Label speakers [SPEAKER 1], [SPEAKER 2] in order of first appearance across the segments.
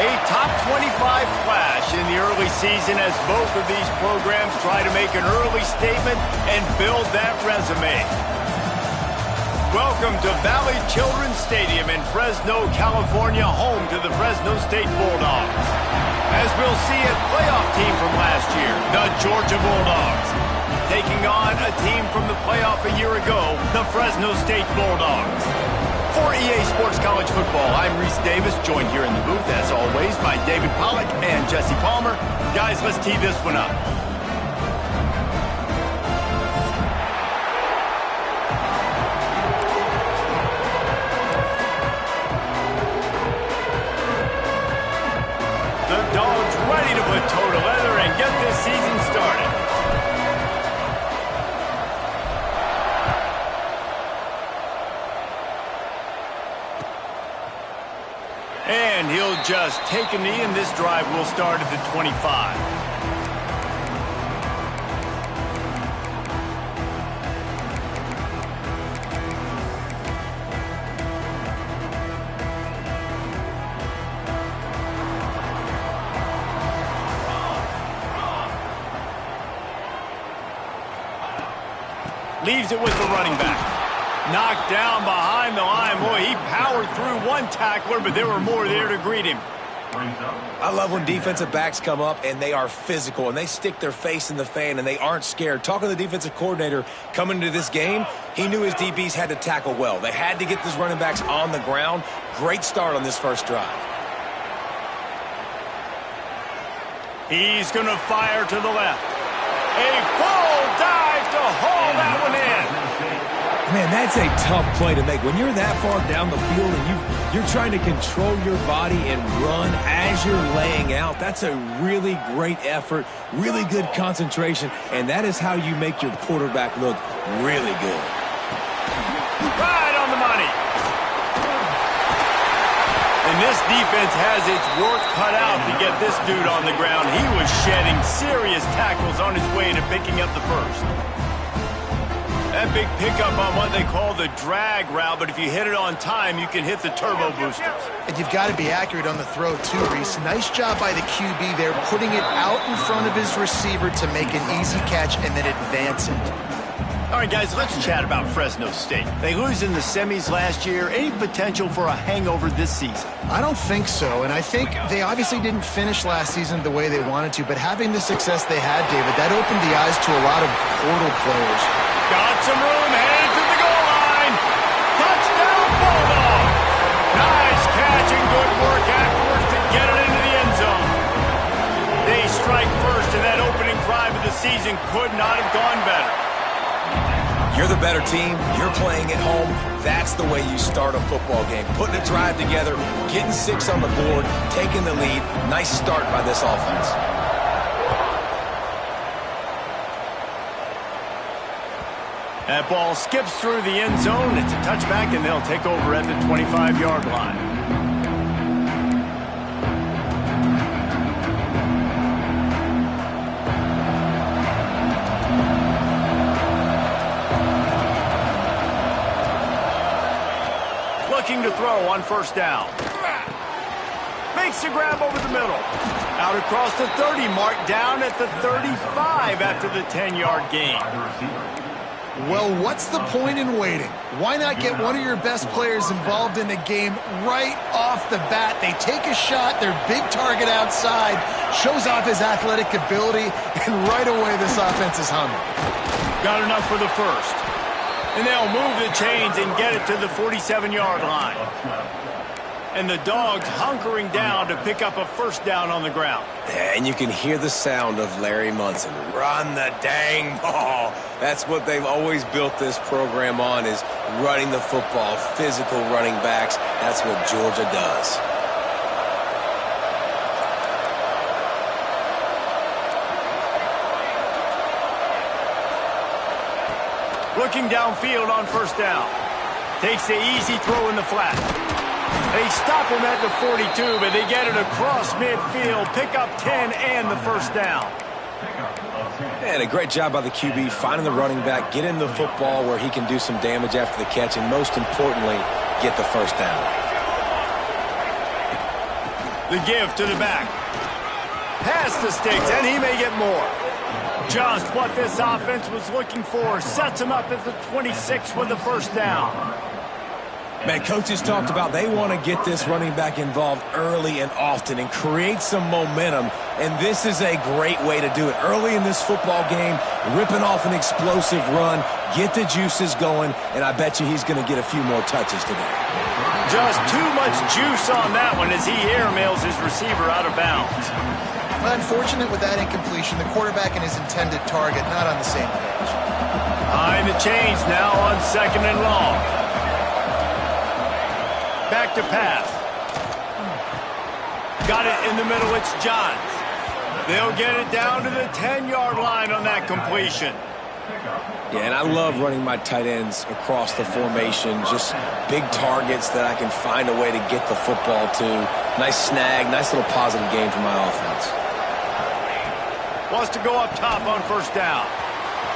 [SPEAKER 1] A top 25 clash in the early season as both of these programs try to make an early statement and build that resume. Welcome to Valley Children's Stadium in Fresno, California, home to the Fresno State Bulldogs. As we'll see a playoff team from last year, the Georgia Bulldogs, taking on a team from the playoff a year ago, the Fresno State Bulldogs. For EA Sports College Football, I'm Reese Davis, joined here in the booth, as always, by David Pollack and Jesse Palmer. Guys, let's tee this one up. The Dogs ready to put toe to leather and get this season started. And he'll just take a knee, and this drive will start at the 25. Leaves it with the running back. Knocked down behind the line. Boy, he powered through one tackler, but there were more there to greet him.
[SPEAKER 2] I love when defensive backs come up and they are physical and they stick their face in the fan and they aren't scared. Talking to the defensive coordinator coming into this game, he knew his DBs had to tackle well. They had to get these running backs on the ground. Great start on this first drive.
[SPEAKER 1] He's going to fire to the left. A full dive to haul that one in.
[SPEAKER 2] Man, that's a tough play to make. When you're that far down the field and you're trying to control your body and run as you're laying out, that's a really great effort, really good concentration, and that is how you make your quarterback look really good.
[SPEAKER 1] Right on the money. And this defense has its work cut out to get this dude on the ground. He was shedding serious tackles on his way to picking up the first. That big pickup on what they call the drag route, but if you hit it on time, you can hit the turbo boosters.
[SPEAKER 3] And you've got to be accurate on the throw, too, Reese. Nice job by the QB there, putting it out in front of his receiver to make an easy catch and then advance it.
[SPEAKER 1] All right, guys, let's chat about Fresno State. They lose in the semis last year. Any potential for a hangover this season?
[SPEAKER 3] I don't think so, and I think they obviously didn't finish last season the way they wanted to, but having the success they had, David, that opened the eyes to a lot of portal players.
[SPEAKER 1] Got some room, headed to the goal line. Touchdown, Bulldog. Nice catch and good work afterwards to get it into the end zone. They strike first, and that opening drive of the season could not have gone better.
[SPEAKER 2] You're the better team. You're playing at home. That's the way you start a football game. Putting a drive together, getting 6 on the board, taking the lead. Nice start by this offense.
[SPEAKER 1] That ball skips through the end zone. It's a touchback, and they'll take over at the 25-yard line. Looking to throw on first down. Makes the grab over the middle. Out across the 30, marked down at the 35 after the 10-yard gain.
[SPEAKER 3] Well, what's the point in waiting? Why not get one of your best players involved in the game right off the bat? They take a shot, their big target outside, shows off his athletic ability, and right away this offense is humming.
[SPEAKER 1] Got enough for the first. And they'll move the chains and get it to the 47-yard line. And the Dogs hunkering down to pick up a first down on the ground.
[SPEAKER 2] And you can hear the sound of Larry Munson. Run the dang ball. That's what they've always built this program on, is running the football, physical running backs. That's what Georgia does.
[SPEAKER 1] Looking downfield on first down. Takes the easy throw in the flat. They stop him at the 42, but they get it across midfield. Pick up 10 and the first down.
[SPEAKER 2] And a great job by the QB finding the running back, getting the football where he can do some damage after the catch, and most importantly, get the first down.
[SPEAKER 1] The give to the back. Past the sticks, and he may get more. Just what this offense was looking for. Sets him up at the 26 with the first down.
[SPEAKER 2] Man, coaches talked about they want to get this running back involved early and often and create some momentum, and this is a great way to do it. Early in this football game, ripping off an explosive run, get the juices going, and I bet you he's going to get a few more touches today.
[SPEAKER 1] Just too much juice on that one as he airmails his receiver out of bounds.
[SPEAKER 3] Unfortunate with that incompletion. The quarterback and his intended target not on the same page.
[SPEAKER 1] Behind the chains now on 2nd and long. Back to pass. Got it in the middle. It's Johns. They'll get it down to the 10-yard line on that completion.
[SPEAKER 2] Yeah, and I love running my tight ends across the formation. Just big targets that I can find a way to get the football to. Nice snag, nice little positive game for my offense.
[SPEAKER 1] Wants to go up top on first down.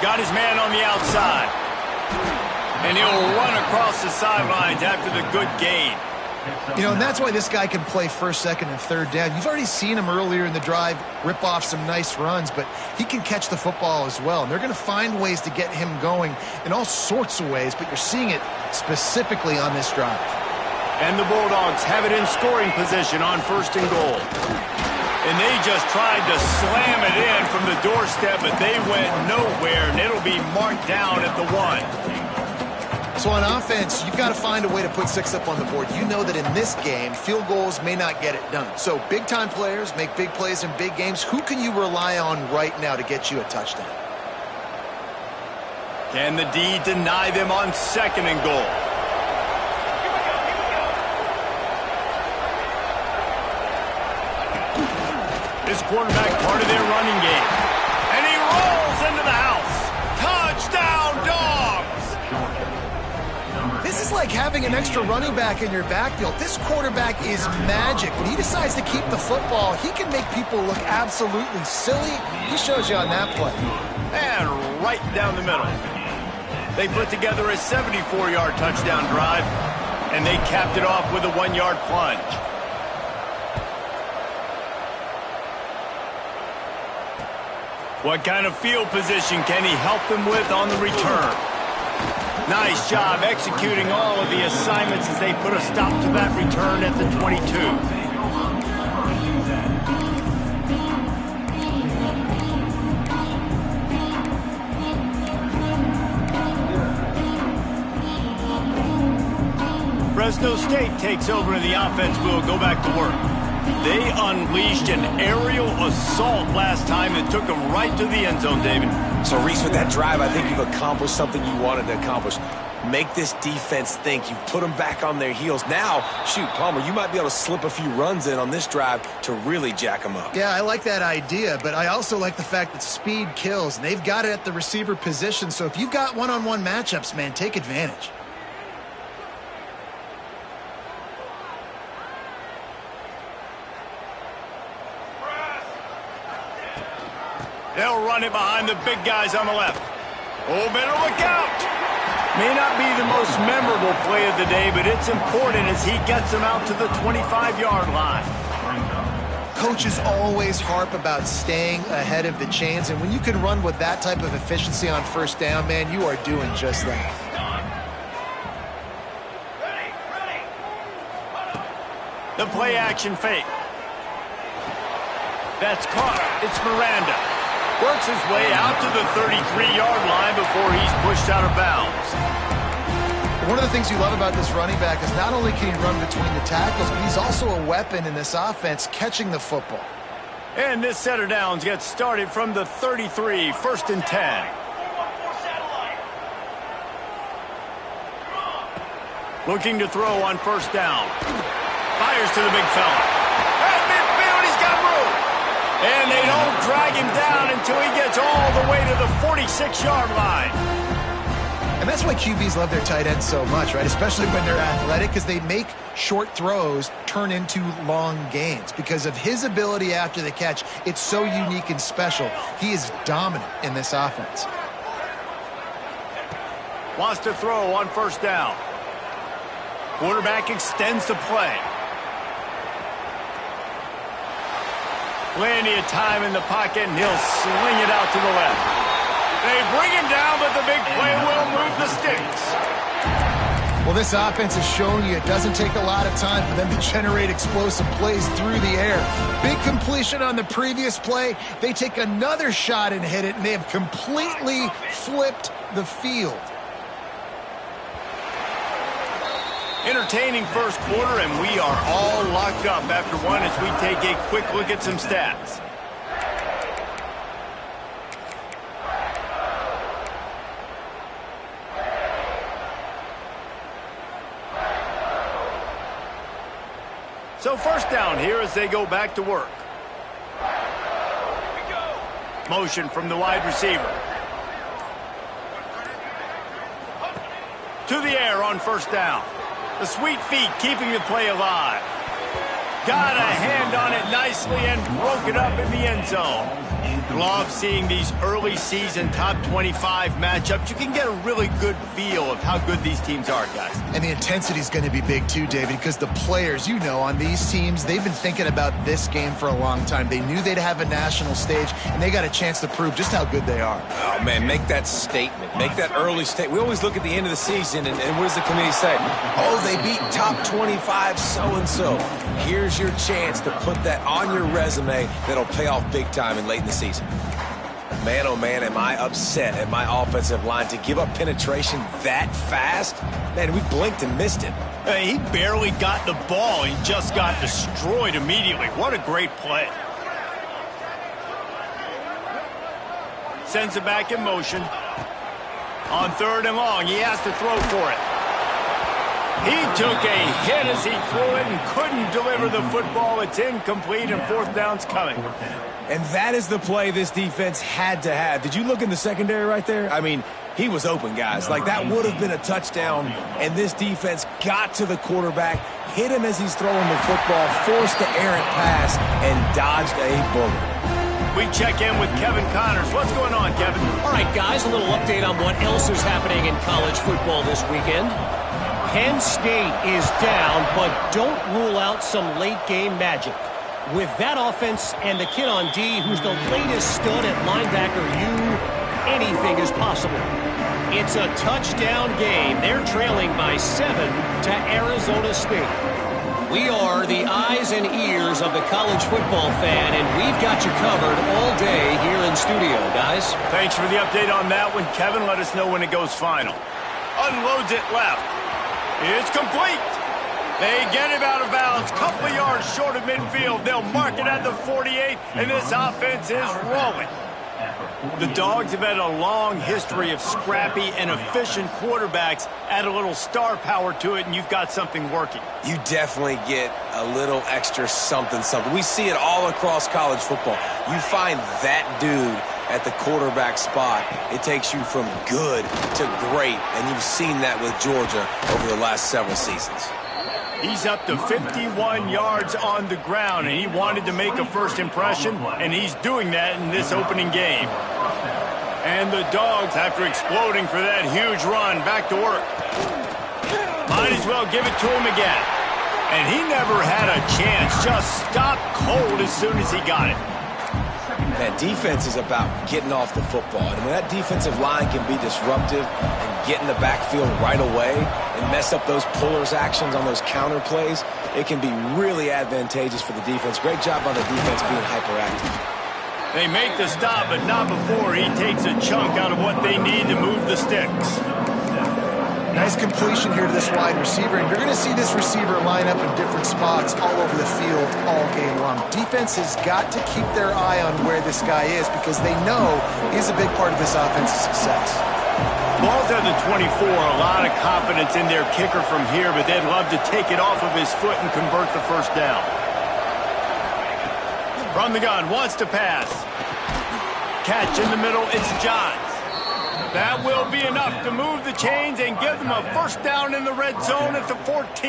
[SPEAKER 1] Got his man on the outside. And he'll run across the sidelines after the good gain.
[SPEAKER 3] You know, and that's why this guy can play first, second, and third down. You've already seen him earlier in the drive rip off some nice runs, but he can catch the football as well. And they're going to find ways to get him going in all sorts of ways, but you're seeing it specifically on this drive.
[SPEAKER 1] And the Bulldogs have it in scoring position on 1st and goal. And they just tried to slam it in from the doorstep, but they went nowhere, and it'll be marked down at the 1.
[SPEAKER 3] So on offense, you've got to find a way to put 6 up on the board. You know that in this game, field goals may not get it done. So big-time players make big plays in big games. Who can you rely on right now to get you a touchdown?
[SPEAKER 1] Can the D deny them on 2nd and goal? This quarterback part of their running game. And he rolls into the house. Touchdown, Dogs!
[SPEAKER 3] This is like having an extra running back in your backfield. This quarterback is magic. When he decides to keep the football, he can make people look absolutely silly. He shows you on that play.
[SPEAKER 1] And right down the middle. They put together a 74-yard touchdown drive, and they capped it off with a 1-yard plunge. What kind of field position can he help them with on the return? Nice job executing all of the assignments as they put a stop to that return at the 22. Fresno State takes over and the offense will go back to work. They unleashed an aerial assault last time that took them right to the end zone, David.
[SPEAKER 2] So, Reese, with that drive, I think you've accomplished something you wanted to accomplish. Make this defense think. You've put them back on their heels. Now, shoot, Palmer, you might be able to slip a few runs in on this drive to really jack them up.
[SPEAKER 3] Yeah, I like that idea, but I also like the fact that speed kills, and they've got it at the receiver position. So if you've got one-on-one matchups, man, take advantage.
[SPEAKER 1] They'll run it behind the big guys on the left. Oh, better look out. May not be the most memorable play of the day, but it's important as he gets them out to the 25-yard line.
[SPEAKER 3] Coaches always harp about staying ahead of the chains, and when you can run with that type of efficiency on first down, man, you are doing just that.
[SPEAKER 1] The play action fake. That's caught. It's Miranda. Works his way out to the 33-yard line before he's pushed out of bounds.
[SPEAKER 3] One of the things you love about this running back is not only can he run between the tackles, but he's also a weapon in this offense catching the football.
[SPEAKER 1] And this set of downs gets started from the 33, 1st and 10. Looking to throw on first down. Fires to the big fella. At midfield, he's got room. And they don't drag him down until he gets all the way to the 46-yard line.
[SPEAKER 3] And that's why QBs love their tight ends so much, right? Especially when they're athletic, because they make short throws turn into long gains. Because of his ability after the catch, it's so unique and special. He is dominant in this offense.
[SPEAKER 1] Wants to throw on first down. Quarterback extends the play. Plenty of time in the pocket, and he'll sling it out to the left. They bring him down, but the big play will move the sticks.
[SPEAKER 3] Well, this offense has shown you it doesn't take a lot of time for them to generate explosive plays through the air. Big completion on the previous play. They take another shot and hit it, and they have completely flipped the field.
[SPEAKER 1] Entertaining first quarter, and we are all locked up after one as we take a quick look at some stats. So first down here as they go back to work. Motion from the wide receiver. To the air on first down. The sweet feet keeping the play alive. Got a hand on it nicely and broke it up in the end zone. Love seeing these early season top 25 matchups. You can get a really good feel of how good these teams are, guys.
[SPEAKER 3] And the intensity is going to be big too, David, because the players, you know, on these teams, they've been thinking about this game for a long time. They knew they'd have a national stage, and they got a chance to prove just how good they are.
[SPEAKER 2] Oh, man, make that statement. Make that early statement. We always look at the end of the season, and what does the committee say? Oh, they beat top 25 so-and-so. Here's your chance to put that on your resume that'll pay off big time and late in the season. Man, oh man, am I upset at my offensive line to give up penetration that fast? Man, we blinked and missed it.
[SPEAKER 1] Hey, he barely got the ball. He just got destroyed immediately. What a great play. Sends it back in motion. On third and long, he has to throw for it. He took a hit as he threw it and couldn't deliver the football. It's incomplete, and fourth down's coming.
[SPEAKER 2] And that is the play this defense had to have. Did you look in the secondary right there? I mean, he was open, guys. Like, that would have been a touchdown, and this defense got to the quarterback, hit him as he's throwing the football, forced the errant pass, and dodged a bullet.
[SPEAKER 1] We check in with Kevin Connors. What's going on, Kevin?
[SPEAKER 4] All right, guys, a little update on what else is happening in college football this weekend. Penn State is down, but don't rule out some late-game magic. With that offense and the kid on D, who's the latest stud at linebacker, anything is possible. It's a touchdown game. They're trailing by 7 to Arizona State. We are the eyes and ears of the college football fan, and we've got you covered all day here in studio, guys.
[SPEAKER 1] Thanks for the update on that one, Kevin. Let us know when it goes final. Unloads it left. It's complete. They get him out of bounds, couple of yards short of midfield. They'll mark it at the 48, and this offense is rolling. The Dogs have had a long history of scrappy and efficient quarterbacks. Add a little star power to it, and you've got something working.
[SPEAKER 2] You definitely get a little extra something. We see it all across college football. You find that dude at the quarterback spot, it takes you from good to great, and you've seen that with Georgia over the last several seasons.
[SPEAKER 1] He's up to 51 yards on the ground, and he wanted to make a first impression, and he's doing that in this opening game. And the Dogs, after exploding for that huge run, back to work. Might as well give it to him again. And he never had a chance, just stopped cold as soon as he got it.
[SPEAKER 2] That defense is about getting off the football. And when that defensive line can be disruptive and get in the backfield right away and mess up those pullers actions on those counter plays, it can be really advantageous for the defense. Great job by the defense being hyperactive.
[SPEAKER 1] They make the stop, but not before he takes a chunk out of what they need to move the sticks.
[SPEAKER 3] Nice completion here to this wide receiver, and you're going to see this receiver line up in different spots all over the field all game long. Defense has got to keep their eye on where this guy is because they know he's a big part of this offense's success.
[SPEAKER 1] Ball's at the 24, a lot of confidence in their kicker from here, but they'd love to take it off of his foot and convert the first down. From the gun, wants to pass. Catch in the middle, it's Johns. That will be enough to move the chains and give them a first down in the red zone at the 14.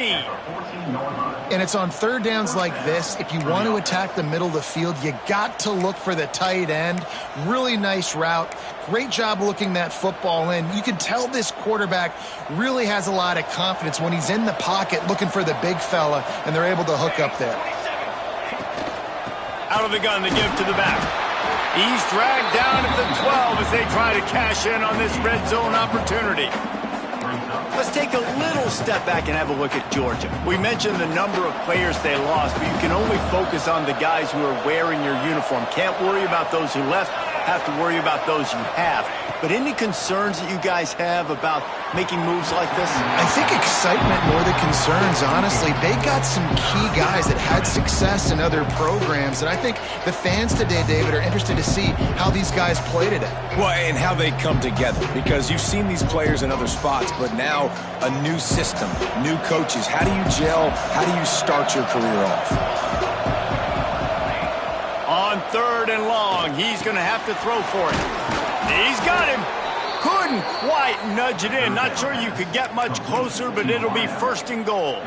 [SPEAKER 3] And it's on third downs like this. If you want to attack the middle of the field, you got to look for the tight end. Really nice route. Great job looking that football in. You can tell this quarterback really has a lot of confidence when he's in the pocket looking for the big fella, and they're able to hook up there.
[SPEAKER 1] Out of the gun to give to the back. He's dragged down at the 12 as they try to cash in on this red zone opportunity. Let's take a little step back and have a look at Georgia. We mentioned the number of players they lost, but you can only focus on the guys who are wearing your uniform. Can't worry about those who left, have to worry about those you have. But any concerns that you guys have about making moves like this?
[SPEAKER 3] I think excitement more than concerns, honestly. They got some key guys that had success in other programs, and I think the fans today, David, are interested to see how these guys play today.
[SPEAKER 2] Well, and how they come together, because you've seen these players in other spots, but now a new system, new coaches. How do you gel? How do you start your career off?
[SPEAKER 1] On 3rd and long, he's going to have to throw for it. He's got him. Couldn't quite nudge it in. Not sure you could get much closer, but it'll be 1st and goal.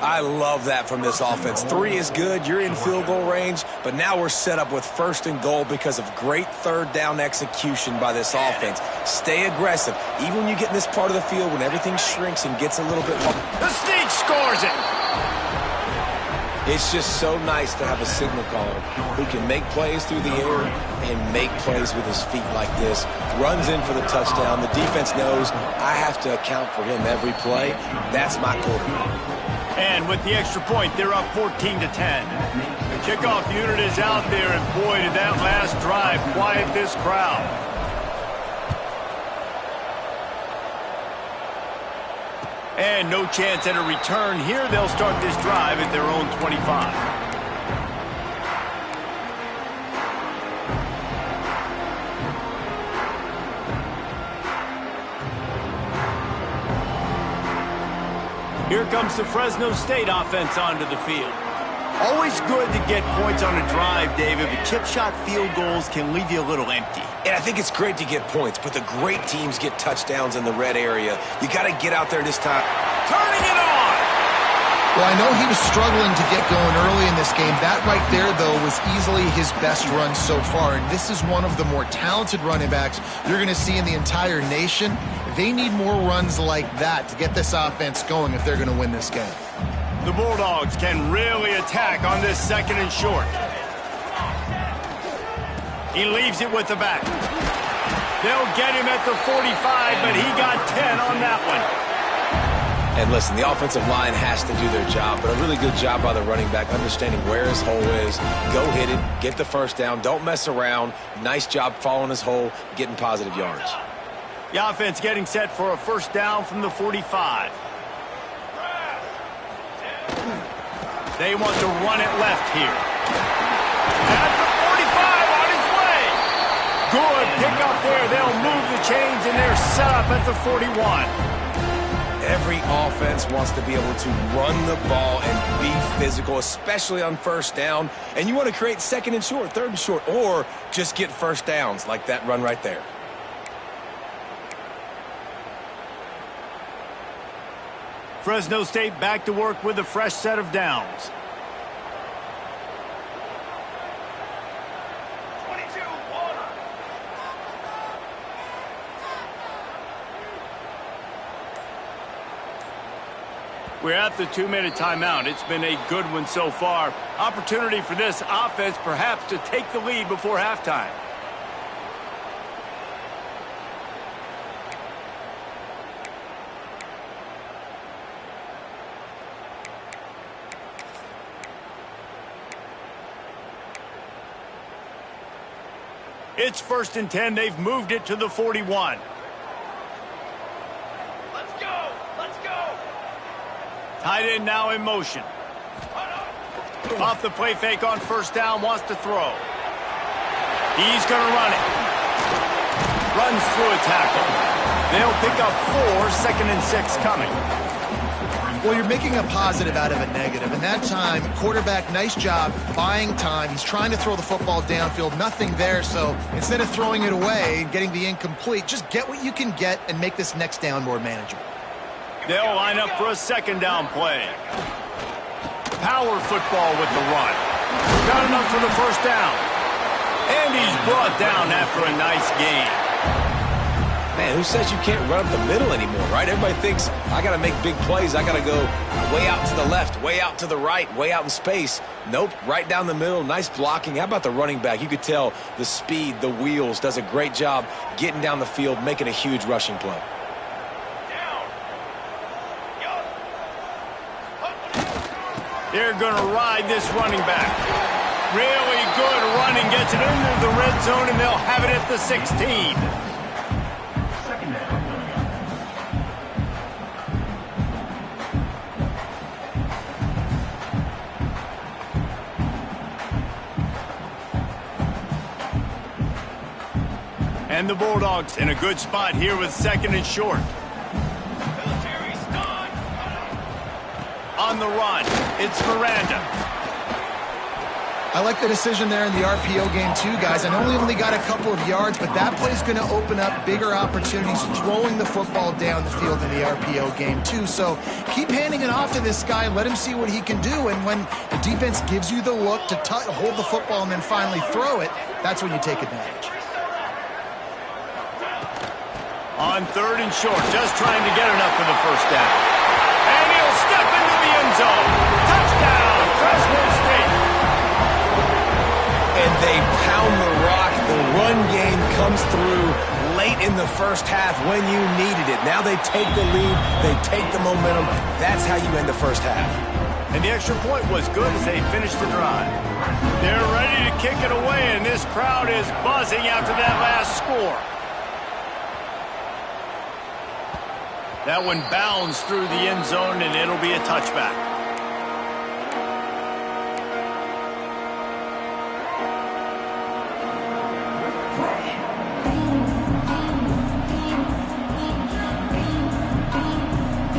[SPEAKER 2] I love that from this offense. 3 is good. You're in field goal range, but now we're set up with 1st and goal because of great 3rd down execution by this offense. Stay aggressive. Even when you get in this part of the field, when everything shrinks and gets a little bit more.
[SPEAKER 1] The Sneak scores it.
[SPEAKER 2] It's just so nice to have a signal caller who can make plays through the air and make plays with his feet like this. Runs in for the touchdown. The defense knows I have to account for him every play. That's my quarterback.
[SPEAKER 1] And with the extra point, they're up 14-10. The kickoff unit is out there, and boy, did that last drive quiet this crowd. And no chance at a return here. They'll start this drive at their own 25. Here comes the Fresno State offense onto the field. Always good to get points on a drive, David, but chip shot field goals can leave you a little empty.
[SPEAKER 2] And I think it's great to get points, but the great teams get touchdowns in the red area. You got to get out there this time.
[SPEAKER 1] Turning it on!
[SPEAKER 3] Well, I know he was struggling to get going early in this game. That right there, though, was easily his best run so far. And this is one of the more talented running backs you're going to see in the entire nation. They need more runs like that to get this offense going if they're going to win this game.
[SPEAKER 1] The Bulldogs can really attack on this 2nd and short. He leaves it with the back. They'll get him at the 45, but he got 10 on that one.
[SPEAKER 2] And listen, the offensive line has to do their job, but a really good job by the running back, understanding where his hole is. Go hit it, get the 1st down, don't mess around. Nice job following his hole, getting positive yards.
[SPEAKER 1] The offense getting set for a 1st down from the 45. They want to run it left here. At the 45 on his way. Good pickup there. They'll move the chains, and they're set up at the 41.
[SPEAKER 2] Every offense wants to be able to run the ball and be physical, especially on 1st down. And you want to create 2nd and short, 3rd and short, or just get 1st downs like that run right there.
[SPEAKER 1] Fresno State back to work with a fresh set of downs.
[SPEAKER 5] 22,
[SPEAKER 1] We're at the 2-minute timeout. It's been a good one so far. Opportunity for this offense perhaps to take the lead before halftime. It's 1st and 10. They've moved it to the 41.
[SPEAKER 5] Let's go! Let's go!
[SPEAKER 1] Tight end now in motion. Off the play fake on 1st down, wants to throw. He's going to run it. Runs through a tackle. They'll pick up 4, 2nd and 6 coming.
[SPEAKER 3] Well, you're making a positive out of a negative. And that time, quarterback, nice job buying time. He's trying to throw the football downfield. Nothing there. So instead of throwing it away and getting the incomplete, just get what you can get and make this next down more manageable.
[SPEAKER 1] They'll line up for a 2nd down play. Power football with the run. Got enough for the 1st down. And he's brought down after a nice gain.
[SPEAKER 2] Man, who says you can't run up the middle anymore, right? Everybody thinks, I got to make big plays. I got to go way out to the left, way out to the right, way out in space. Nope, right down the middle. Nice blocking. How about the running back? You could tell the speed, the wheels, does a great job getting down the field, making a huge rushing play.
[SPEAKER 1] They're going to ride this running back. Really good running. Gets it into the red zone, and they'll have it at the 16. And the Bulldogs in a good spot here with 2nd and short. On the run, it's Miranda.
[SPEAKER 3] I like the decision there in the RPO game too, guys. I know we only got a couple of yards, but that play's going to open up bigger opportunities throwing the football down the field in the RPO game too. So keep handing it off to this guy, let him see what he can do, and when the defense gives you the look to hold the football and then finally throw it, that's when you take advantage.
[SPEAKER 1] On 3rd and short, just trying to get enough for the first down. And he'll step into the end zone. Touchdown, Fresno State.
[SPEAKER 2] And they pound the rock. The run game comes through late in the first half when you needed it. Now they take the lead. They take the momentum. That's how you end the first half.
[SPEAKER 1] And the extra point was good as they finished the drive. They're ready to kick it away, and this crowd is buzzing after that last score. That one bounds through the end zone, and it'll be a touchback.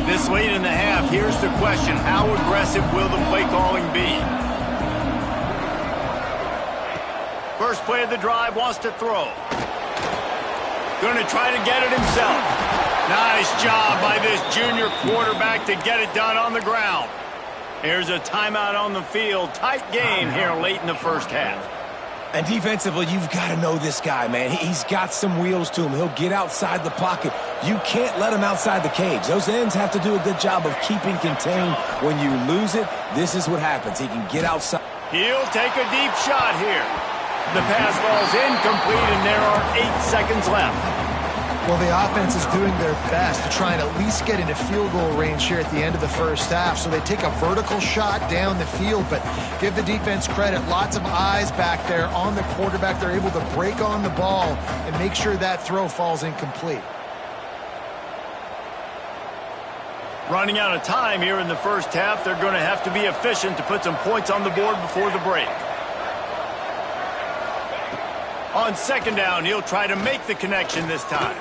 [SPEAKER 1] This late in the half, here's the question. How aggressive will the play calling be? First play of the drive, wants to throw. Going to try to get it himself. Nice job by this junior quarterback to get it done on the ground. Here's a timeout on the field. Tight game here late in the first half.
[SPEAKER 2] And defensively, you've got to know this guy, man. He's got some wheels to him. He'll get outside the pocket. You can't let him outside the cage. Those ends have to do a good job of keeping contained. When you lose it, this is what happens. He can get outside.
[SPEAKER 1] He'll take a deep shot here. The pass falls incomplete, and there are 8 seconds left.
[SPEAKER 3] Well, the offense is doing their best to try and at least get into field goal range here at the end of the first half. So they take a vertical shot down the field, but give the defense credit. Lots of eyes back there on the quarterback. They're able to break on the ball and make sure that throw falls incomplete.
[SPEAKER 1] Running out of time here in the first half. They're going to have to be efficient to put some points on the board before the break. On 2nd down, he'll try to make the connection this time.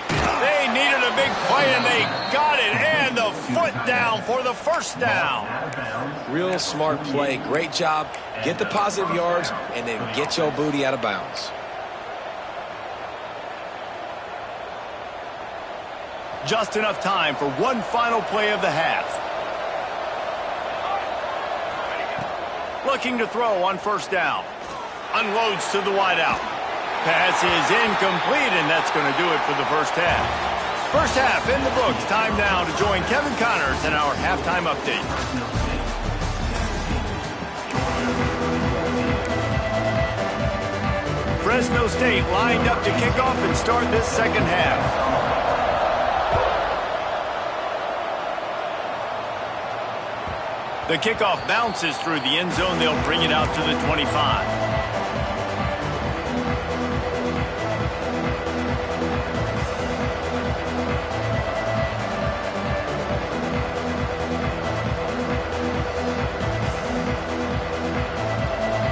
[SPEAKER 1] They needed a big play, and they got it. And the foot down for the first down.
[SPEAKER 2] Real smart play. Great job. Get the positive yards, and then get your booty out of bounds.
[SPEAKER 1] Just enough time for one final play of the half. Looking to throw on 1st down. Unloads to the wideout. Pass is incomplete, and that's going to do it for the first half. First half in the books. Time now to join Kevin Connors in our halftime update. Fresno State lined up to kick off and start this second half. The kickoff bounces through the end zone. They'll bring it out to the 25.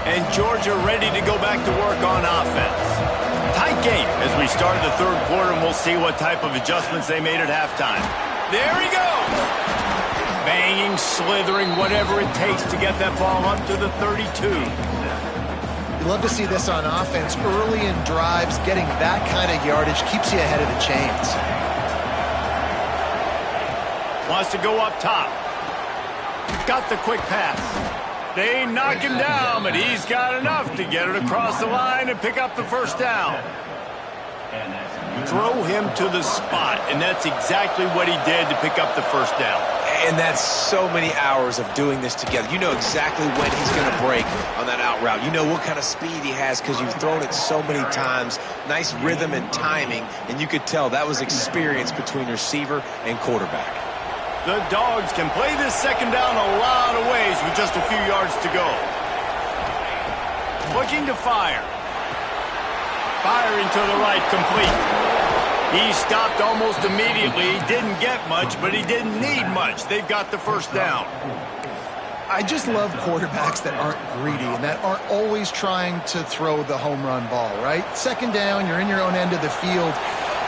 [SPEAKER 1] And Georgia ready to go back to work on offense. Tight game as we start the 3rd quarter, and we'll see what type of adjustments they made at halftime. There he goes! Banging, slithering, whatever it takes to get that ball up to the 32.
[SPEAKER 3] You love to see this on offense. Early in drives, getting that kind of yardage keeps you ahead of the chains.
[SPEAKER 1] Wants to go up top. Got the quick pass. They knock him down, but he's got enough to get it across the line and pick up the first down. throw him to the spot, and that's exactly what he did to pick up the first down.
[SPEAKER 2] And that's so many hours of doing this together. You know exactly when he's going to break on that out route. You know what kind of speed he has because you've thrown it so many times. Nice rhythm and timing, and you could tell that was experience between receiver and quarterback.
[SPEAKER 1] The Dogs can play this second down a lot of ways with just a few yards to go. Looking to fire. Firing to the right, complete. He stopped almost immediately. He didn't get much, but he didn't need much. They've got the first down.
[SPEAKER 3] I just love quarterbacks that aren't greedy and that aren't always trying to throw the home run ball, right? Second down, you're in your own end of the field.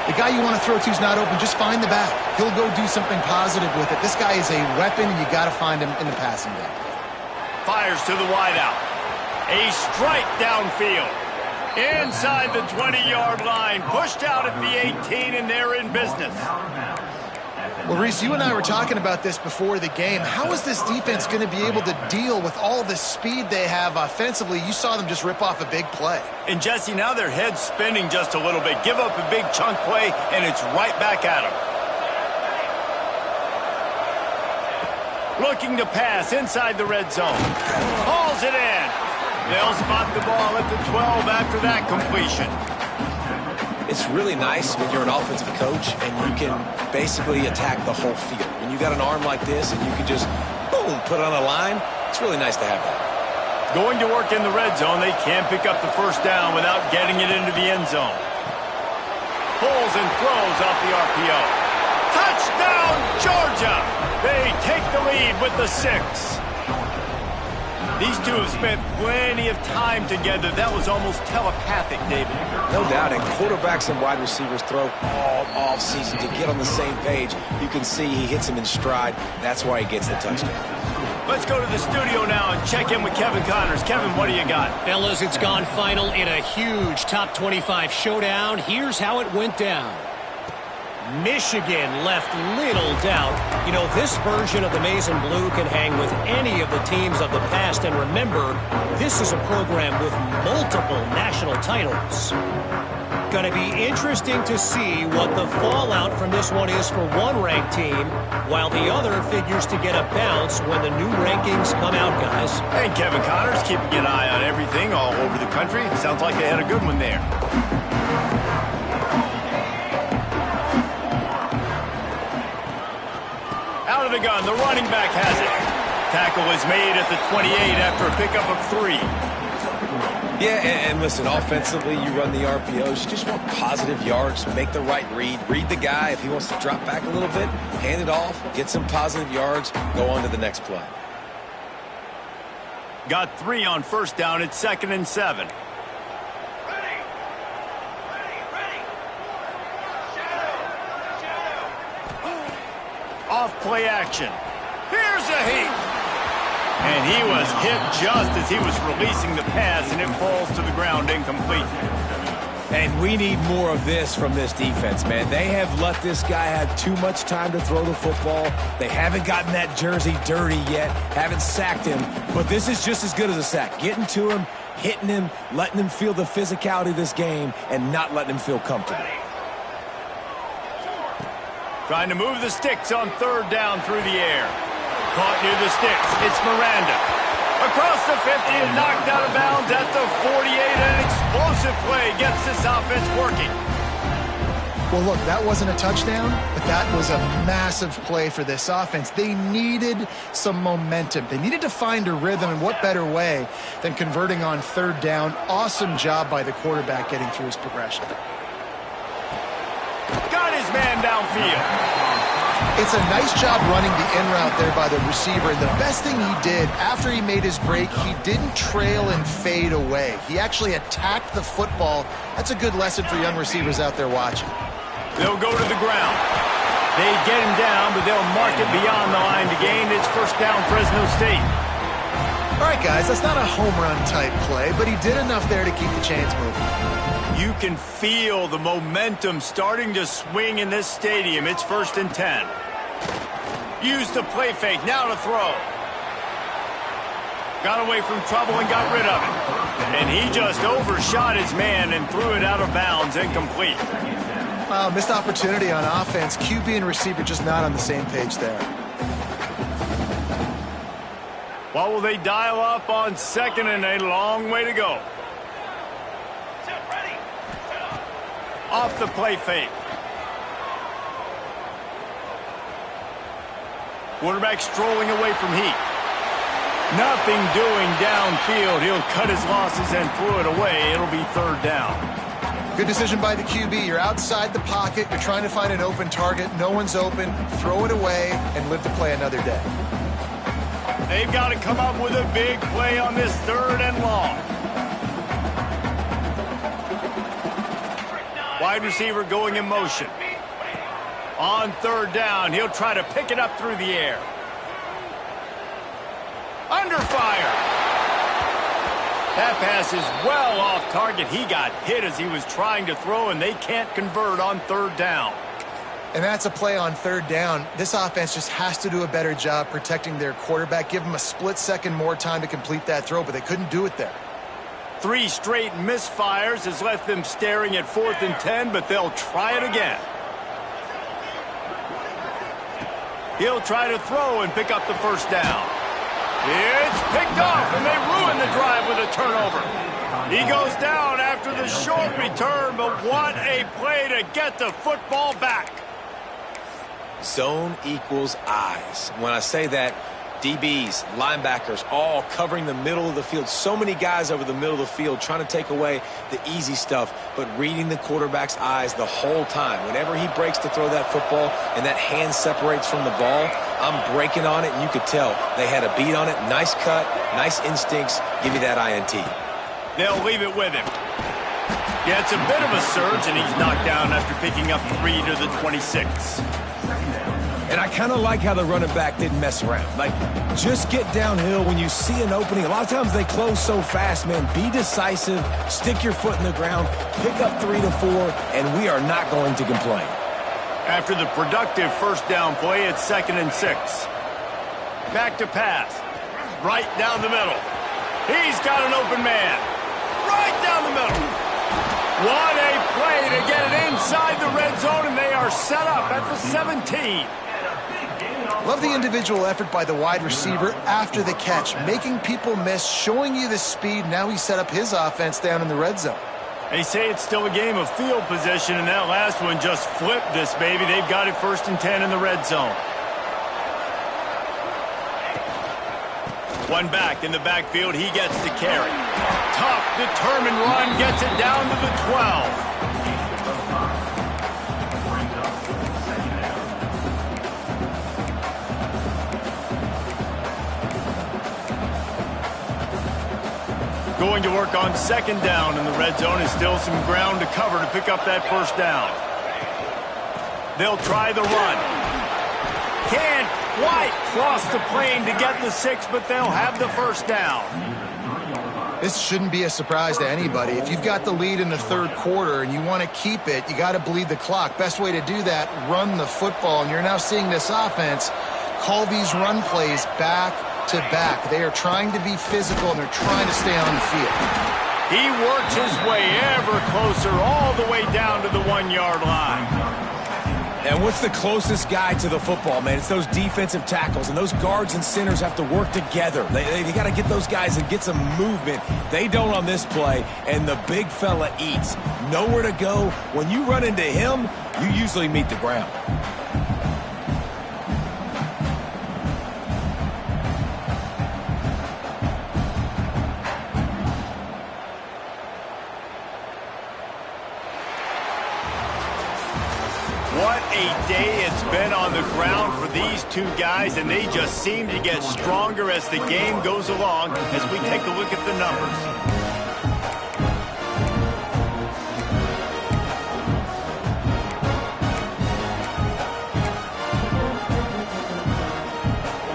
[SPEAKER 3] The guy you want to throw to is not open. Just find the back. He'll go do something positive with it. This guy is a weapon, and you got to find him in the passing game.
[SPEAKER 1] Fires to the wideout. A strike downfield. Inside the 20-yard line. Pushed out at the 18, and they're in business.
[SPEAKER 3] Well, Reese, you and I were talking about this before the game. How is this defense going to be able to deal with all the speed they have offensively? You saw them just rip off a big play.
[SPEAKER 1] And, Jesse, now their head's spinning just a little bit. Give up a big chunk play, and it's right back at them. Looking to pass inside the red zone. Hauls it in. They'll spot the ball at the 12 after that completion.
[SPEAKER 2] It's really nice when you're an offensive coach and you can basically attack the whole field. When you got an arm like this and you can just, boom, put it on a line, it's really nice to have that.
[SPEAKER 1] Going to work in the red zone, they can't pick up the first down without getting it into the end zone. Pulls and throws off the RPO. Touchdown, Georgia! They take the lead with the 6. These two have spent plenty of time together. That was almost telepathic, David.
[SPEAKER 2] No doubt, and quarterbacks and wide receivers throw all off-season to get on the same page. You can see he hits him in stride. That's why he gets the touchdown.
[SPEAKER 1] Let's go to the studio now and check in with Kevin Connors. Kevin, what do you got?
[SPEAKER 4] Fellas, it's gone final in a huge top 25 showdown. Here's how it went down. Michigan left little doubt. You know, this version of the Maize and Blue can hang with any of the teams of the past. And remember, this is a program with multiple national titles. Going to be interesting to see what the fallout from this one is for one ranked team, while the other figures to get a bounce when the new rankings come out, guys.
[SPEAKER 1] And Kevin Connors keeping an eye on everything all over the country. Sounds like they had a good one there. Out of the gun, the running back has it. Tackle is made at the 28 after a pickup of 3.
[SPEAKER 2] Yeah, and listen, offensively, you run the RPOs. You just want positive yards, make the right read the guy. If he wants to drop back a little bit, hand it off, get some positive yards, go on to the next play.
[SPEAKER 1] Got 3 on first down. It's 2nd and 7. Off play action. Here's a heat. And he was hit just as he was releasing the pass, and it falls to the ground incomplete.
[SPEAKER 2] And we need more of this from this defense, man. They have let this guy have too much time to throw the football. They haven't gotten that jersey dirty yet, haven't sacked him. But this is just as good as a sack. Getting to him, hitting him, letting him feel the physicality of this game, and not letting him feel comfortable.
[SPEAKER 1] Trying to move the sticks on 3rd down through the air. Caught near the sticks. It's Miranda. Across the 50 and knocked out of bounds at the 48. An explosive play gets this offense working.
[SPEAKER 3] Well, look, that wasn't a touchdown, but that was a massive play for this offense. They needed some momentum. They needed to find a rhythm, and what better way than converting on 3rd down. Awesome job by the quarterback getting through his progression.
[SPEAKER 1] Got his man downfield.
[SPEAKER 3] It's a nice job running the in route there by the receiver. And the best thing he did after he made his break, he didn't trail and fade away. He actually attacked the football. That's a good lesson for young receivers out there watching.
[SPEAKER 1] They'll go to the ground. They get him down, but they'll mark it beyond the line to gain. It's first down, Fresno State.
[SPEAKER 3] All right, guys, that's not a home run type play, but he did enough there to keep the chains moving.
[SPEAKER 1] You can feel the momentum starting to swing in this stadium. It's 1st and 10. Use the play fake. Now to throw. Got away from trouble and got rid of it. And he just overshot his man and threw it out of bounds, incomplete.
[SPEAKER 3] Missed opportunity on offense. QB and receiver just not on the same page there.
[SPEAKER 1] What will they dial up on second and a long way to go?
[SPEAKER 5] Ready.
[SPEAKER 1] Off the play fake. Quarterback strolling away from heat. Nothing doing downfield. He'll cut his losses and throw it away. It'll be third down.
[SPEAKER 3] Good decision by the QB. You're outside the pocket. You're trying to find an open target. No one's open. Throw it away and live to play another day.
[SPEAKER 1] They've got to come up with a big play on this third and long. Wide receiver going in motion. On third down, he'll try to pick it up through the air. Under fire. That pass is well off target. He got hit as he was trying to throw, and they can't convert on third down.
[SPEAKER 3] And that's a play on third down. This offense just has to do a better job protecting their quarterback. Give him a split second more time to complete that throw, but they couldn't do it there.
[SPEAKER 1] 3 straight misfires has left them staring at 4th and 10, but they'll try it again. He'll try to throw and pick up the first down. It's picked off, and they ruin the drive with a turnover. He goes down after the short return, but what a play to get the football back.
[SPEAKER 2] Zone equals eyes. When I say that, DBs, linebackers, all covering the middle of the field. So many guys over the middle of the field trying to take away the easy stuff, but reading the quarterback's eyes the whole time. Whenever he breaks to throw that football and that hand separates from the ball, I'm breaking on it, and you could tell they had a beat on it. Nice cut, nice instincts. Give me that INT.
[SPEAKER 1] They'll leave it with him. Yeah, it's a bit of a surge, and he's knocked down after picking up 3 to the 26.
[SPEAKER 2] And I kind of like how the running back didn't mess around. Like, just get downhill when you see an opening. A lot of times they close so fast, man. Be decisive, stick your foot in the ground, pick up 3 to 4, and we are not going to complain.
[SPEAKER 1] After the productive first down play, it's 2nd and 6. Back to pass. Right down the middle. He's got an open man. Right down the middle. What a play to get it inside the red zone, and they are set up at the 17.
[SPEAKER 3] Love the individual effort by the wide receiver after the catch, making people miss, showing you the speed. Now he set up his offense down in the red zone.
[SPEAKER 1] They say it's still a game of field position, and that last one just flipped this baby. They've got it 1st and 10 in the red zone. One back in the backfield, he gets the carry. Tough, determined run, gets it down to the 12. Going to work on 2nd down in the red zone, and still some ground to cover to pick up that first down. They'll try the run. Can't quite cross the plane to get the 6, but they'll have the first down.
[SPEAKER 3] This shouldn't be a surprise to anybody. If you've got the lead in the 3rd quarter and you want to keep it, you got to bleed the clock. Best way to do that, run the football. And you're now seeing this offense call these run plays back to back. They are trying to be physical, and they're trying to stay on the field.
[SPEAKER 1] He works his way ever closer all the way down to the 1-yard line.
[SPEAKER 2] And what's the closest guy to the football, man? It's those defensive tackles, and those guards and centers have to work together. They got to get those guys and get some movement. They don't on this play, and the big fella eats. Nowhere to go. When you run into him, you usually meet the ground.
[SPEAKER 1] What a day it's been on the ground for these two guys, and they just seem to get stronger as the game goes along as we take a look at the numbers.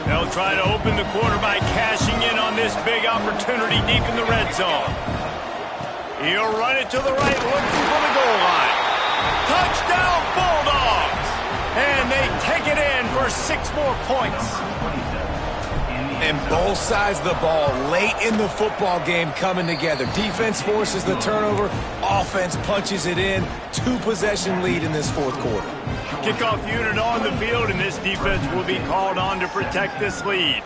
[SPEAKER 1] They'll try to open the quarter by cashing in on this big opportunity deep in the red zone. He'll run it to the right, looking for the goal line. Touchdown, Bulldogs! And they take it in for 6 more points.
[SPEAKER 2] And both sides of the ball late in the football game coming together. Defense forces the turnover. Offense punches it in. 2-possession lead in this fourth quarter.
[SPEAKER 1] Kickoff unit on the field, and this defense will be called on to protect this lead.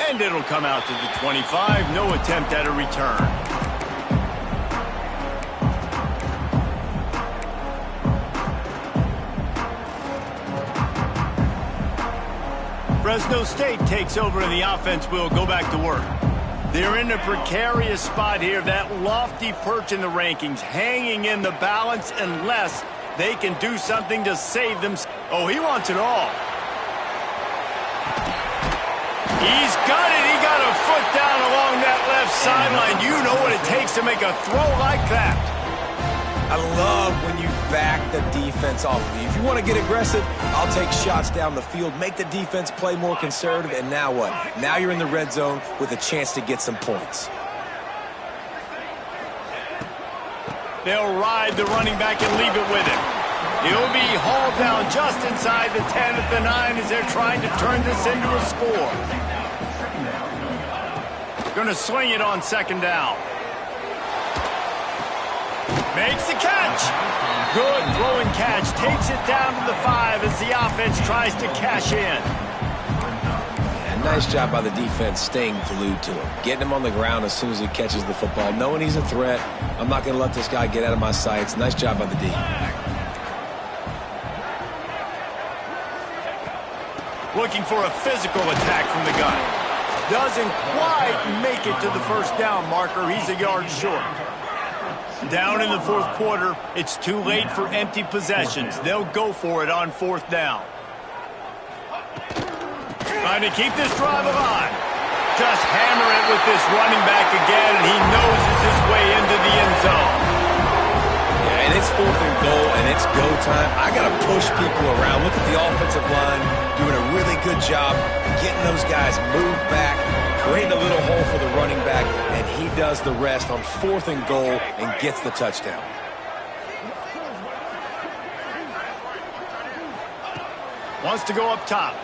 [SPEAKER 1] And it'll come out to the 25. No attempt at a return. Fresno State takes over and the offense will go back to work. They're in a precarious spot here, that lofty perch in the rankings, hanging in the balance unless they can do something to save them. Oh, he wants it all. He's got it. He got a foot down along that left sideline. You know what it takes to make a throw like that.
[SPEAKER 2] I love when you back the defense off of you. If you want to get aggressive, I'll take shots down the field, make the defense play more conservative, and now what? Now you're in the red zone with a chance to get some points.
[SPEAKER 1] They'll ride the running back and leave it with him. He'll be hauled down just inside the 10 at the 9 as they're trying to turn this into a score. Going to swing it on second down. Makes the catch. Good throwing catch. Takes it down to the 5 as the offense tries to cash in.
[SPEAKER 2] Yeah, nice job by the defense staying glued to him. Getting him on the ground as soon as he catches the football. Knowing he's a threat. I'm not going to let this guy get out of my sights. Nice job by the D.
[SPEAKER 1] Looking for a physical attack from the gun. Doesn't quite make it to the first down marker. He's a yard short. Down in the fourth quarter, it's too late for empty possessions. They'll go for it on fourth down. Trying to keep this drive alive. Just hammer it with this running back again, and he noses his way into the end zone.
[SPEAKER 2] Yeah, and it's fourth and goal, and it's go time. I got to push people around. Look at the offensive line doing a really good job getting those guys moved back, creating a little hole for the running back, and he does the rest on fourth and goal and gets the touchdown.
[SPEAKER 1] Wants to go up top.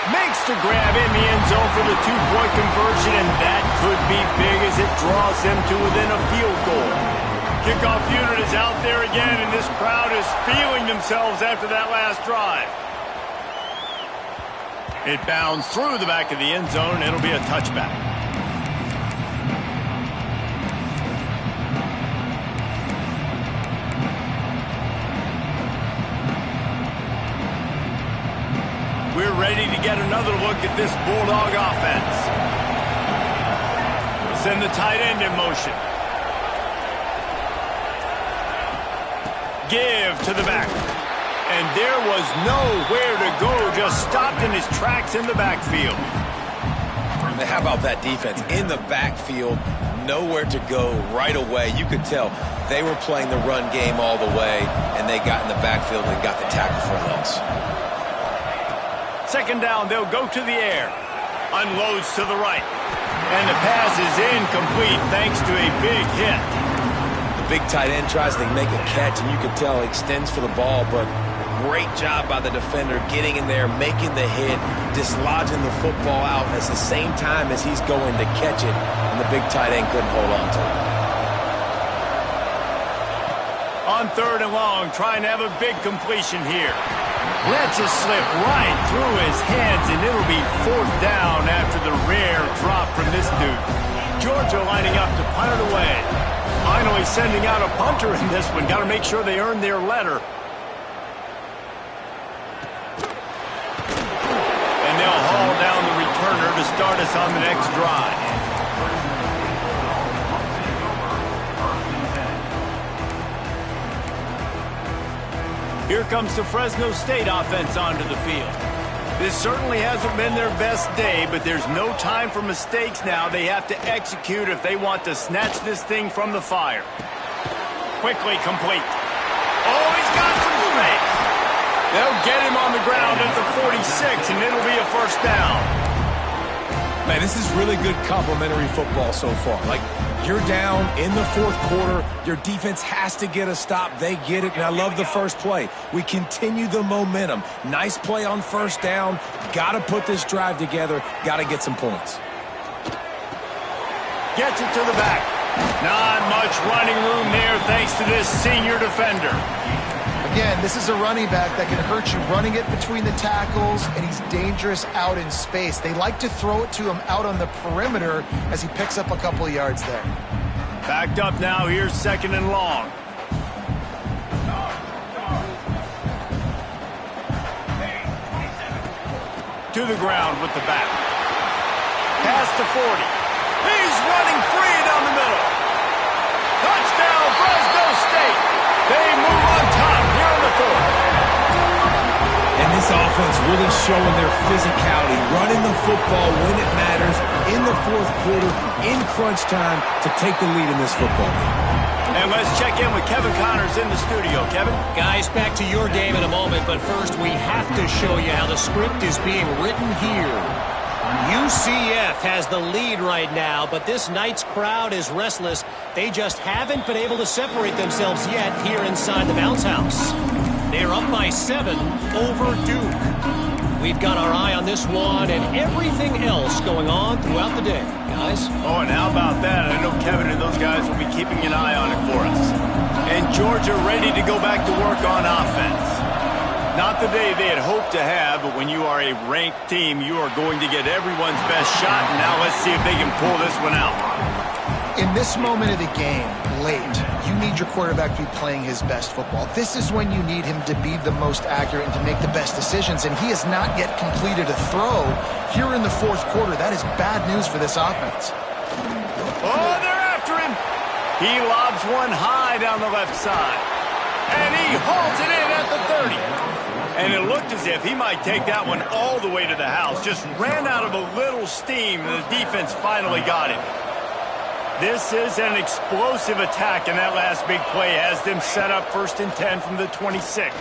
[SPEAKER 1] Makes the grab in the end zone for the 2-point conversion, and that could be big as it draws them to within a field goal. Kickoff unit is out there again, and this crowd is feeling themselves after that last drive. It bounds through the back of the end zone. It'll be a touchback. We're ready to get another look at this Bulldog offense. We'll send the tight end in motion. Give to the back. And there was nowhere to go, just stopped in his tracks in the backfield.
[SPEAKER 2] How about that defense? In the backfield, nowhere to go right away. You could tell they were playing the run game all the way, and they got in the backfield and got the tackle for a loss.
[SPEAKER 1] Second down, they'll go to the air. Unloads to the right. And the pass is incomplete thanks to a big hit.
[SPEAKER 2] The big tight end tries to make a catch, and you can tell he extends for the ball, but great job by the defender getting in there, making the hit, dislodging the football out at the same time as he's going to catch it, and the big tight end couldn't hold on to it.
[SPEAKER 1] On third and long, trying to have a big completion here. Lets it slip right through his hands, and it'll be fourth down after the rare drop from this dude. Georgia lining up to punt it away. Finally sending out a punter in this one. Got to make sure they earn their letter. They'll haul down the returner to start us on the next drive. Here comes the Fresno State offense onto the field. This certainly hasn't been their best day, but there's no time for mistakes now. They have to execute if they want to snatch this thing from the fire. Quickly complete. Oh, he's got some space. They'll get him on the ground at the 46, and it'll be a first down.
[SPEAKER 2] Man, this is really good complimentary football so far. Like, You're down in the fourth quarter. Your defense has to get a stop. They get it, and I love the first play. We continue the momentum. Nice play on first down. Got to put this drive together. Got to get some points.
[SPEAKER 1] Gets it to the back. Not much running room there thanks to this senior defender.
[SPEAKER 3] Again, this is a running back that can hurt you running it between the tackles, and he's dangerous out in space. They like to throw it to him out on the perimeter as he picks up a couple of yards there.
[SPEAKER 1] Backed up now. Here's 2nd and long. To the ground with the back. Past the 40. He's running free down the middle. Touchdown, Fresno State. They move on top here in the fourth.
[SPEAKER 2] And this offense really showing their physicality, running the football when it matters, in the fourth quarter, in crunch time, to take the lead in this football game.
[SPEAKER 1] And let's check in with Kevin Connors in the studio. Kevin?
[SPEAKER 4] Guys, back to your game in a moment, but first we have to show you how the script is being written here. UCF has the lead right now, but this night's crowd is restless. They just haven't been able to separate themselves yet here inside the bounce house. They're up by 7 over Duke. We've got our eye on this one and everything else going on throughout the day, guys.
[SPEAKER 1] Oh, and how about that? I know Kevin and those guys will be keeping an eye on it for us. And Georgia ready to go back to work on offense. Not the day they had hoped to have, but when you are a ranked team, you are going to get everyone's best shot. And now let's see if they can pull this one out.
[SPEAKER 3] In this moment of the game, late, you need your quarterback to be playing his best football. This is when you need him to be the most accurate and to make the best decisions, and he has not yet completed a throw here in the fourth quarter. That is bad news for this offense.
[SPEAKER 1] Oh, they're after him. He lobs one high down the left side, and he hauls it in at the 30. And it looked as if he might take that one all the way to the house. Just ran out of a little steam, and the defense finally got him. This is an explosive attack, and that last big play has them set up 1st and 10 from the 26.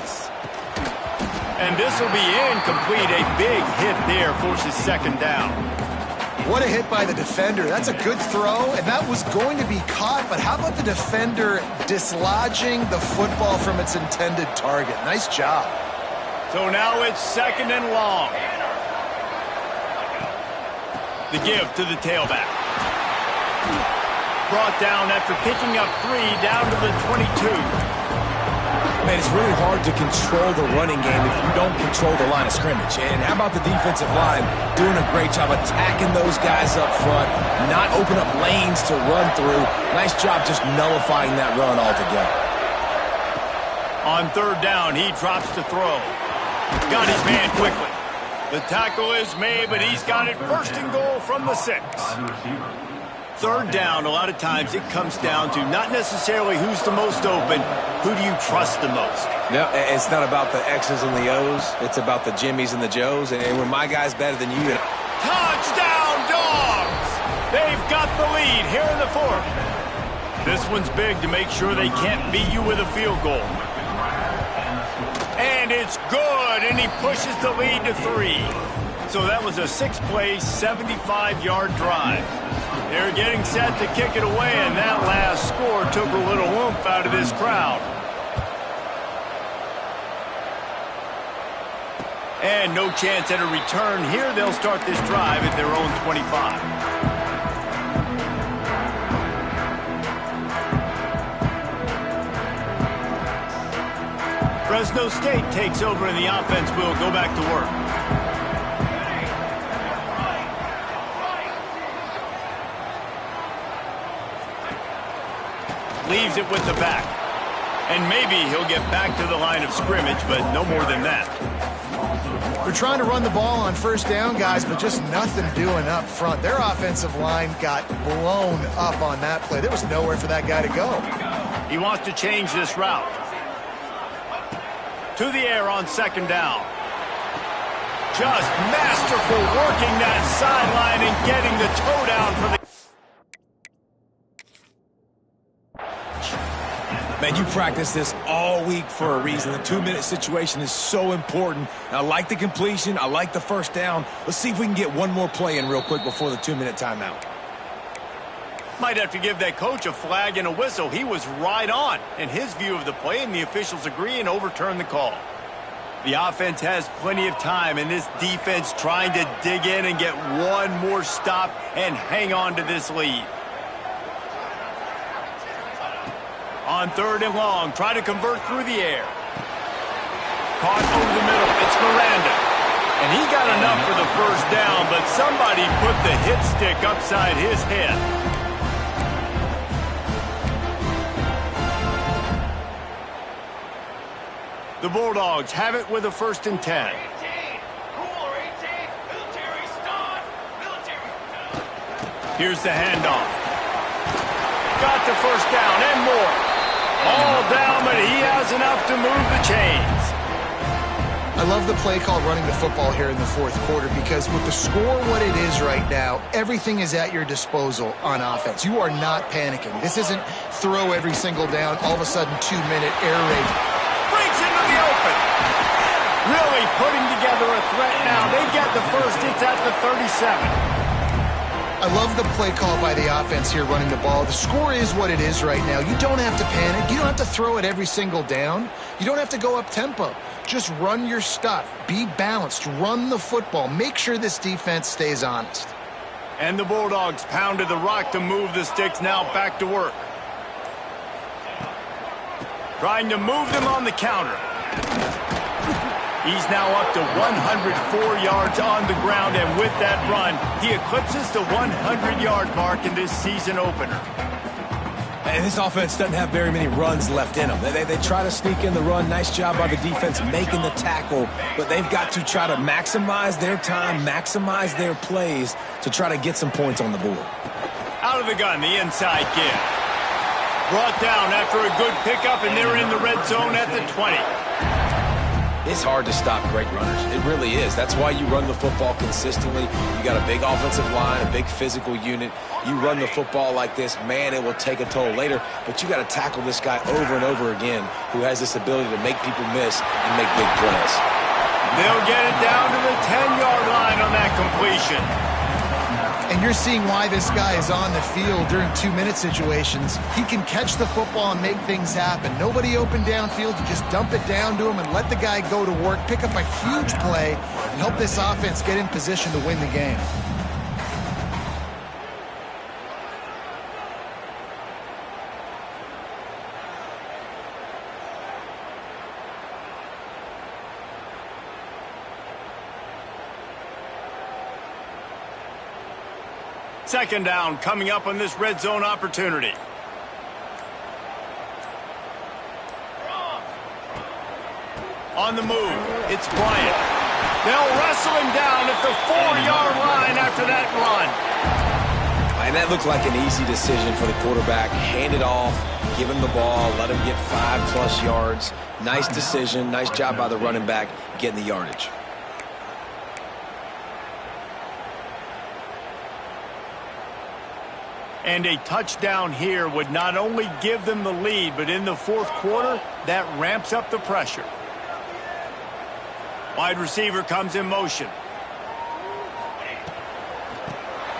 [SPEAKER 1] And this will be incomplete. A big hit there forces 2nd down.
[SPEAKER 3] What a hit by the defender. That's a good throw, and that was going to be caught, but how about the defender dislodging the football from its intended target? Nice job.
[SPEAKER 1] So now it's 2nd and long. The give to the tailback. Brought down after picking up 3 down to the 22.
[SPEAKER 2] Man, it's really hard to control the running game if you don't control the line of scrimmage. And how about the defensive line doing a great job attacking those guys up front, not open up lanes to run through. Nice job just nullifying that run altogether.
[SPEAKER 1] On 3rd down, he drops to throw. Got his man quickly. The tackle is made, but he's got it 1st and goal from the 6. 3rd down, a lot of times it comes down to not necessarily who's the most open, who do you trust the most?
[SPEAKER 2] No, it's not about the X's and the O's. It's about the Jimmys and the Joes. And when my guy's better than you...
[SPEAKER 1] Touchdown, Dogs! They've got the lead here in the 4th. This one's big to make sure they can't beat you with a field goal. And it's good, and he pushes the lead to 3. So that was a 6-play, 75-yard drive. They're getting set to kick it away, and that last score took a little oomph out of this crowd. And no chance at a return here. They'll start this drive at their own 25. Fresno State takes over, and the offense will go back to work. Leaves it with the back. And maybe he'll get back to the line of scrimmage, but no more than that.
[SPEAKER 3] They're trying to run the ball on 1st down, guys, but just nothing doing up front. Their offensive line got blown up on that play. There was nowhere for that guy to go.
[SPEAKER 1] He wants to change this route. To the air on 2nd down. Just masterful working that sideline and getting the toe down for the...
[SPEAKER 2] Man, you practice this all week for a reason. The 2-minute situation is so important. And I like the completion. I like the 1st down. Let's see if we can get one more play in real quick before the 2-minute timeout.
[SPEAKER 1] Might have to give that coach a flag and a whistle. He was right on in his view of the play, and the officials agree and overturn the call. The offense has plenty of time, and this defense trying to dig in and get one more stop and hang on to this lead. On 3rd and long, try to convert through the air. Caught over the middle. It's Miranda. And he got enough for the first down, but somebody put the hit stick upside his head. The Bulldogs have it with a 1st and 10.
[SPEAKER 5] 18. Cooler 18. Military start. Military.
[SPEAKER 1] Here's the handoff. Got the first down and more. All down, but he has enough to move the chains.
[SPEAKER 3] I love the play call running the football here in the 4th quarter because with the score what it is right now, everything is at your disposal on offense. You are not panicking. This isn't throw every single down, all of a sudden 2-minute air raid.
[SPEAKER 1] Breaks into the open. Really putting together a threat now. They get the first. It's at the 37.
[SPEAKER 3] I love the play call by the offense here running the ball. The score is what it is right now. You don't have to panic. You don't have to throw it every single down. You don't have to go up tempo. Just run your stuff. Be balanced. Run the football. Make sure this defense stays honest.
[SPEAKER 1] And the Bulldogs pounded the rock to move the sticks. Now back to work. Trying to move them on the counter. He's now up to 104 yards on the ground, and with that run, he eclipses the 100-yard mark in this season opener.
[SPEAKER 2] And this offense doesn't have very many runs left in them. They try to sneak in the run. Nice job by the defense making the tackle, but they've got to try to maximize their time, maximize their plays to try to get some points on the board.
[SPEAKER 1] Out of the gun, the inside give. Brought down after a good pickup, and they're in the red zone at the 20.
[SPEAKER 2] It's hard to stop great runners. It really is. That's why you run the football consistently. You got a big offensive line, a big physical unit. You run the football like this, man, it will take a toll later. But you got to tackle this guy over and over again who has this ability to make people miss and make big plays.
[SPEAKER 1] They'll get it down to the 10-yard line on that completion.
[SPEAKER 3] And you're seeing why this guy is on the field during 2-minute situations. He can catch the football and make things happen. Nobody open downfield. You just dump it down to him and let the guy go to work, pick up a huge play, and help this offense get in position to win the game.
[SPEAKER 1] Second down coming up on this red zone opportunity. On the move, it's Bryant. They'll wrestle him down at the 4-yard line after that run.
[SPEAKER 2] And that looked like an easy decision for the quarterback. Hand it off, give him the ball, let him get 5+ yards. Nice decision, nice job by the running back getting the yardage.
[SPEAKER 1] And a touchdown here would not only give them the lead, but in the 4th quarter, that ramps up the pressure. Wide receiver comes in motion.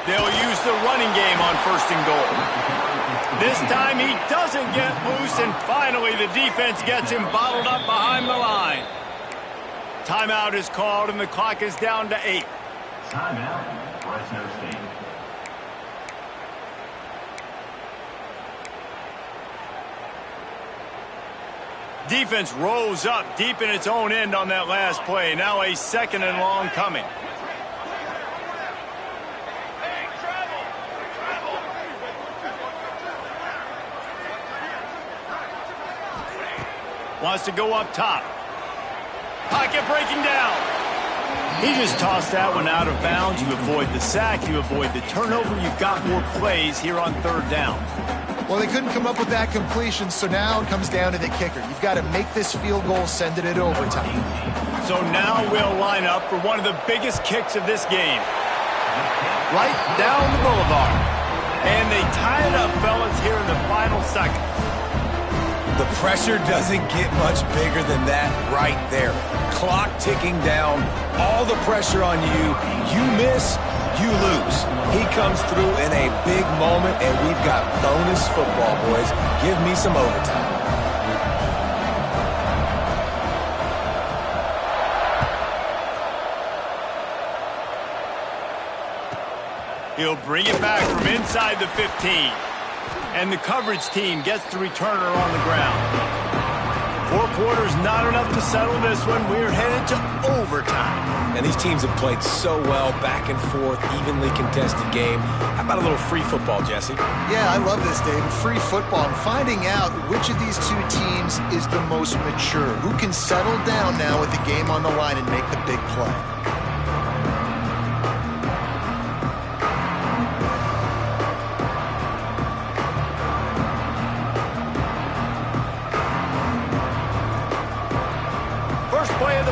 [SPEAKER 1] They'll use the running game on 1st and goal. This time he doesn't get loose, and finally the defense gets him bottled up behind the line. Timeout is called, and the clock is down to 8.
[SPEAKER 6] Timeout, Fresno State.
[SPEAKER 1] Defense rose up deep in its own end on that last play. Now a 2nd and long coming. Wants to go up top. Pocket breaking down. He just tossed that one out of bounds. You avoid the sack. You avoid the turnover. You've got more plays here on 3rd down.
[SPEAKER 3] Well, they couldn't come up with that completion, so now it comes down to the kicker. You've got to make this field goal, send it at overtime.
[SPEAKER 1] So now we'll line up for one of the biggest kicks of this game. Right down the boulevard. And they tie it up, fellas, here in the final second.
[SPEAKER 2] The pressure doesn't get much bigger than that right there. Clock ticking down, all the pressure on you. You miss, You lose. He comes through in a big moment, and we've got bonus football, boys. Give me some overtime.
[SPEAKER 1] He'll bring it back from inside the 15. And the coverage team gets the returner on the ground. 4 quarters, not enough to settle this one. We're headed to overtime.
[SPEAKER 2] And these teams have played so well, back and forth, evenly contested game. How about a little free football, Jesse?
[SPEAKER 3] Yeah, I love this, David. Free football. I'm finding out which of these two teams is the most mature. Who can settle down now with the game on the line and make the big play?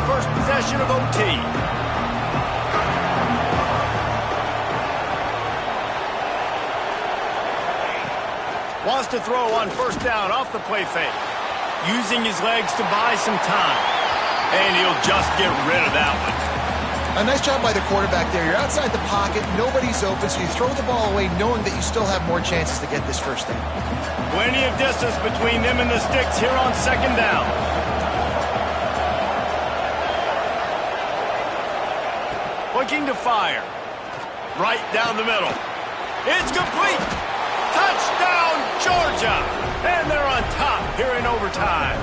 [SPEAKER 1] First possession of OT. Wants to throw on first down off the play fake. Using his legs to buy some time. And he'll just get rid of that one.
[SPEAKER 3] A nice job by the quarterback there. You're outside the pocket, nobody's open, so you throw the ball away knowing that you still have more chances to get this first down.
[SPEAKER 1] Plenty of distance between them and the sticks here on second down. Looking to fire. Right down the middle. It's complete. Touchdown, Georgia. And they're on top here in overtime.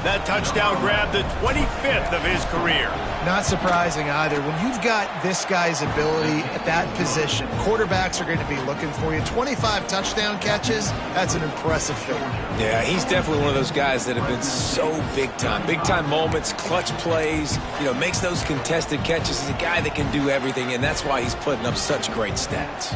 [SPEAKER 1] That touchdown grabbed the 25th of his career.
[SPEAKER 3] Not surprising either. When you've got this guy's ability at that position, quarterbacks are going to be looking for you. 25 touchdown catches, that's an impressive feat.
[SPEAKER 2] Yeah, he's definitely one of those guys that have been so big time. Big time moments, clutch plays, makes those contested catches. He's a guy that can do everything, and that's why he's putting up such great stats.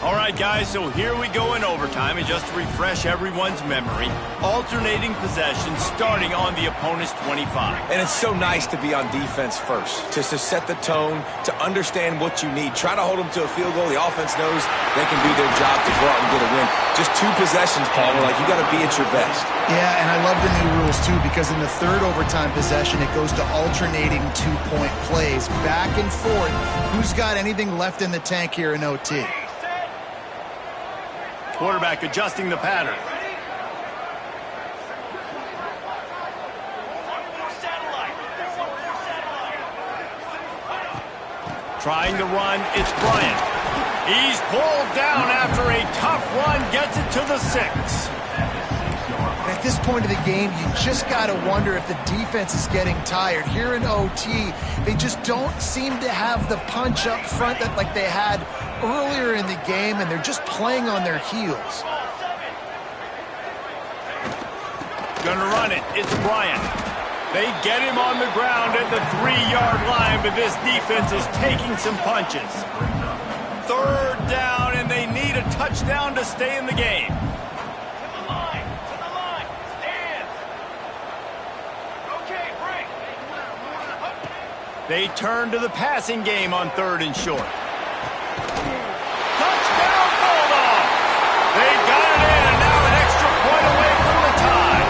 [SPEAKER 1] All right, guys, so here we go in overtime, and just to refresh everyone's memory, alternating possession starting on the opponent's 25.
[SPEAKER 2] And it's so nice to be on defense first, to set the tone, to understand what you need. Try to hold them to a field goal. The offense knows they can do their job to go out and get a win. Just 2 possessions, Palmer, like you got to be at your best.
[SPEAKER 3] Yeah, and I love the new rules, too, because in the third overtime possession, it goes to alternating 2-point plays, back and forth. Who's got anything left in the tank here in OT?
[SPEAKER 1] Quarterback adjusting the pattern. Trying to run, it's Bryant. He's pulled down after a tough run, gets it to the 6.
[SPEAKER 3] At this point of the game, you just got to wonder if the defense is getting tired. Here in OT, they just don't seem to have the punch up front that like they had earlier in the game, and they're just playing on their heels.
[SPEAKER 1] Gonna run it. It's Bryant. They get him on the ground at the 3-yard line, but this defense is taking some punches. Third down, and they need a touchdown to stay in the game.
[SPEAKER 5] To the line, stand. Okay, break.
[SPEAKER 1] They turn to the passing game on 3rd and short. Touchdown, Bulldogs! They got it in, and now an extra point away from the tie.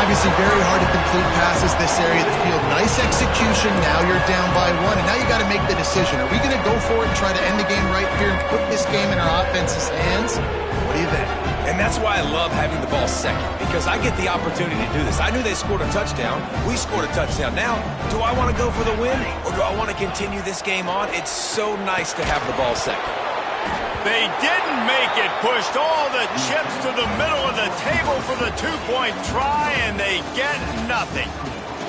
[SPEAKER 3] Obviously very hard to complete passes this area of the field. Nice execution. Now you're down by 1, and now you got to make the decision. Are we going to go for it and try to end the game right here and put this game in our offense's hands? What do you think?
[SPEAKER 2] And that's why I love having the ball second, because I get the opportunity to do this. I knew they scored a touchdown. We scored a touchdown. Now, do I want to go for the win, or do I want to continue this game on? It's so nice to have the ball second.
[SPEAKER 1] They didn't make it. Pushed all the chips to the middle of the table for the 2-point try, and they get nothing.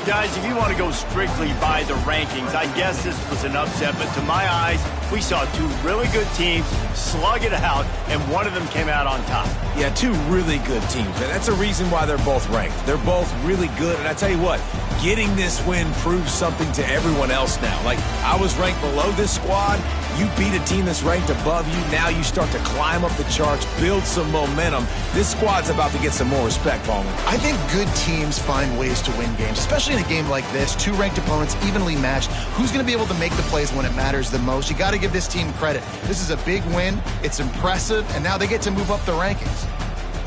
[SPEAKER 1] Guys, if you want to go strictly by the rankings, I guess this was an upset, but to my eyes, we saw 2 really good teams slug it out, and one of them came out on top.
[SPEAKER 2] Yeah, 2 really good teams, and that's a reason why they're both ranked. They're both really good, and I tell you what, getting this win proves something to everyone else now. Like, I was ranked below this squad. You beat a team that's ranked above you. Now you start to climb up the charts, build some momentum. This squad's about to get some more respect, Palmer.
[SPEAKER 3] I think good teams find ways to win games, especially in a game like this. 2 ranked opponents, evenly matched. Who's going to be able to make the plays when it matters the most? You got to give this team credit. This is a big win. It's impressive, and now they get to move up the rankings.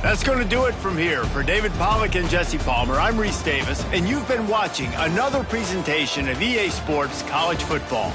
[SPEAKER 1] That's going to do it from here. For David Pollack and Jesse Palmer, I'm Reese Davis, and you've been watching another presentation of EA Sports College Football.